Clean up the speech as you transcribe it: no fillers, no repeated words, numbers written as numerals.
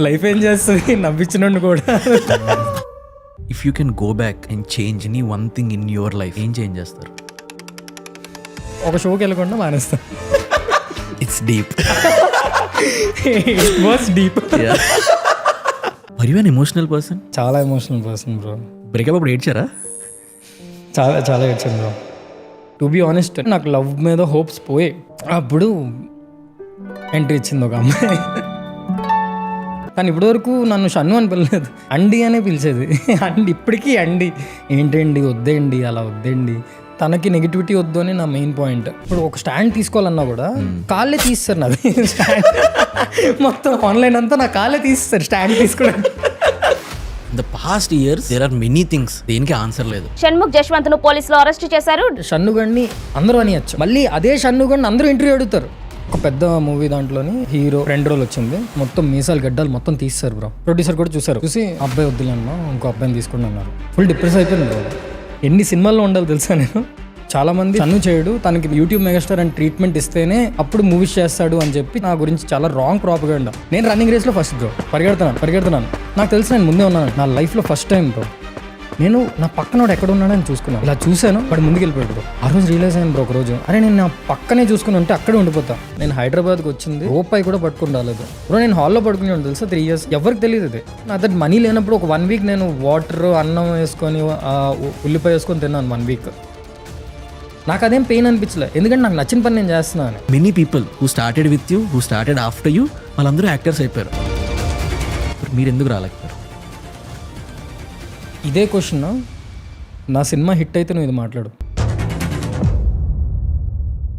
Life ఏం చేస్తుంది, నవ్వించినట్టు కూడా. If you can go back and change any one thing in your life, ఏం చేంజ్ చేస్తారు? ఒక షోకి వెళ్ళకుండా మానేస్తాను. It's deep. It was deep. Are you an emotional person? చాలా ఎమోషనల్ పర్సన్ బ్రో. బ్రేకప్ అప్పుడు ఏడ్చారా? చాలా చాలా ఏడ్చాను బ్రో. టు బీ ఆనెస్ట్, నాకు లవ్ మీద హోప్స్ పోయే అప్పుడు ఎంట్రీ ఇచ్చింది ఒక అమ్మాయి. కానీ ఇప్పటివరకు నన్ను షన్ను అని పిలలేదు, అండి అనే పిలిచేది. అండి ఇప్పటికీ అండి, ఏంటండి వద్దేండి, అలా వద్దేండి. తనకి నెగిటివిటీ వద్దు అని నా మెయిన్ పాయింట్. ఇప్పుడు ఒక స్టాండ్ తీసుకోవాలన్నా కూడా కాళ్ళే తీస్తారు నాది. స్టాండ్ మొత్తం ఆన్లైన్ అంతా నా కాళ్ళే తీస్తారు స్టాండ్ తీసుకోవడానికి. The past years there are many things, దేనికి ఆన్సర్ లేదు. షణ్ముఖ్ జశ్వంత్ ను పోలీసులు అరెస్ట్ చేశారు. షన్నుగడ్ని అందరూ అనియచ్చు, మళ్ళీ అదే షన్నుగడ్ని అందరూ ఇంటర్వ్యూ అడుగుతారు. ఒక పెద్ద మూవీ దాంట్లోని హీరో 2 రోజులు వచ్చింది, మొత్తం మీసాలు గడ్డలు మొత్తం తీస్తారు బ్రో. ప్రొడ్యూసర్ కూడా చూసారు, చూసి అబ్బాయి వద్దులన్నా ఇంకో అబ్బాయిని తీసుకుని అన్నారు. ఫుల్ డిప్రెస్ అయిపోయింది బ్రో. ఎన్ని సినిమాల్లో ఉండాలి తెలుసా నేను. చాలా మంది షన్ను చేయడు, తనకి యూట్యూబ్ మెగాస్టార్ అని ట్రీట్మెంట్ ఇస్తేనే అప్పుడు మూవీస్ చేస్తాడు అని చెప్పి నా గురించి చాలా రాంగ్ ప్రాపగండా. నేను రన్నింగ్ రేస్లో ఫస్ట్ బ్రో, పరిగెడుతున్నాను. నాకు తెలుసు నేను ముందే ఉన్నాను. నా లైఫ్లో ఫస్ట్ టైం బ్రో నేను నా పక్కనోడు ఎక్కడ ఉన్నాడని చూసుకున్నాను. ఇలా చూశాను, వాడు ముందుకు వెళ్ళిపోయాడు బ్రో. ఆ రోజు రియలైజ్ అయ్యాను బ్రో, ఒక రోజు అరే నేను నా పక్కనే చూసుకుని ఉంటే అక్కడే ఉండిపోతా. నేను హైదరాబాద్కి వచ్చింది రూపాయి కూడా పట్టుకుని రాలేదు బ్రో. నేను హాల్లో పడుకుని ఉంటాను తెలుసా 3 years. ఎవరికి తెలియదు ఇది. నా దగ్గర మనీ లేనప్పుడు ఒక 1 week నేను వాటర్ అన్నం వేసుకొని ఉల్లిపాయ వేసుకొని తిన్నాను 1 week. నాకు అదేం పెయిన్ అనిపించలే, ఎందుకంటే నాకు నచ్చిన పని నేను చేస్తున్నాను. Many people who started with you, who started after you, వాళ్ళందరూ యాక్టర్స్ అయిపోయారు. మీరు ఎందుకు రాలేకపోయారు? ఇదే క్వశ్చన్, నా సినిమా హిట్ అయితే నువ్వు ఇది మాట్లాడు.